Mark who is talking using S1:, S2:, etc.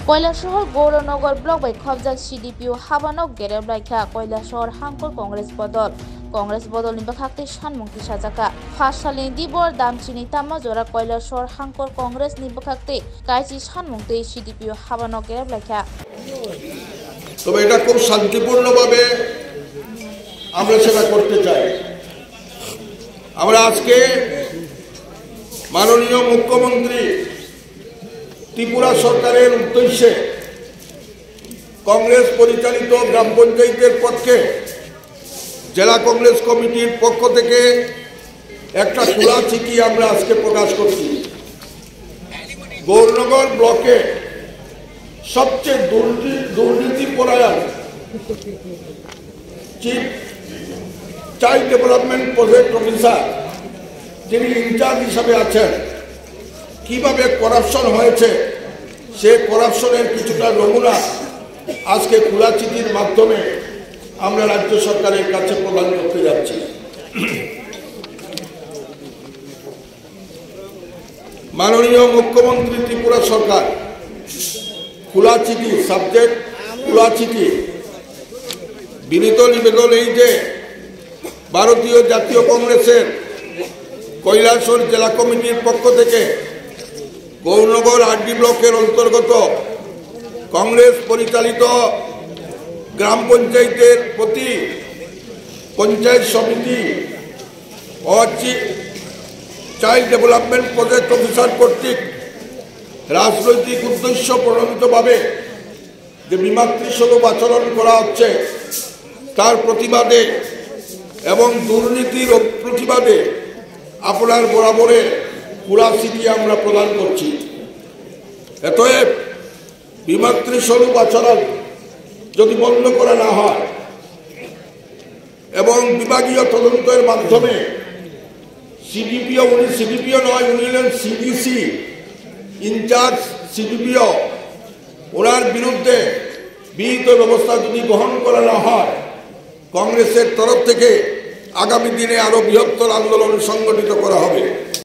S1: Kailashahar Gournagar block বাই খবজাক CDPO হাবানক গেরেবলাইখা কৈলাসহর হাঙ্কর কংগ্রেস বদলনি বাখাক্তি সানমুক্তি সাজাকা ফার্স্ট সালनि दिबर दामचिनि तामा जरा কৈলাসহর हांकर কংগ্রেস नि बाखाक्ति कायचि सानमुक्ति সিডিপিও হাবানক গেরেবলাইখা।
S2: তবে এটা খুব শান্তিপূর্ণভাবে আমরা সেটা করতে চাই। আমরা আজকে মাননীয় মুখ্যমন্ত্রী ত্রিপুরা সরকারের উদ্দেশ্যে কংগ্রেস পরিচালিত গ্রাম পঞ্চায়েতের পক্ষে জেলা কংগ্রেস কমিটির পক্ষ থেকে একটা খোলা চিঠি আমরা আজকে প্রকাশ করছি। গৌরনগর ব্লকে সবচেয়ে দুর্নীতিপরায়ণ chief child development project officer যিনি ইনচার্জ হিসাবে আছেন, কিভাবে করাপশন হয়েছে সে করাপশনের কিছুটা নমুনা আজকে খোলা চিঠির মাধ্যমে আমরা রাজ্য সরকারের কাছে প্রদান করতে যাচ্ছি। মাননীয় মুখ্যমন্ত্রী ত্রিপুরা সরকার খোলা চিঠি, সাবজেক্ট খোলা চিঠি, বিনীত নিবেদন এই যে ভারতীয় জাতীয় কংগ্রেসের কৈলাসহর জেলা কমিটির পক্ষ থেকে গৌরনগর আরডি ব্লকের অন্তর্গত কংগ্রেস পরিচালিত গ্রাম পঞ্চায়েতের প্রতি পঞ্চায়েত সমিতি ও চাইল্ড ডেভেলপমেন্ট প্রজেক্ট অফিসার কর্তৃক রাজনৈতিক উদ্দেশ্য প্রণোদিতভাবে যে বিমাতৃসুলভ আচরণ করা হচ্ছে তার প্রতিবাদে এবং দুর্নীতির প্রতিবাদে আপনার বরাবরে খোলা চিঠি আমরা প্রদান করছি। অতএব বিমাতৃস্বরূপ আচরণ যদি বন্ধ করা না হয় এবং বিভাগীয় তদন্তের মাধ্যমে সিডিপিও, উনি সিডিপিও নয়, উনি হলেন সিডিসি ইনচার্জ সিডিপিও, ওনার বিরুদ্ধে বিহিত ব্যবস্থা যদি গ্রহণ করা না হয় কংগ্রেসের তরফ থেকে আগামী দিনে আরো বৃহত্তর আন্দোলন সংগঠিত করা হবে।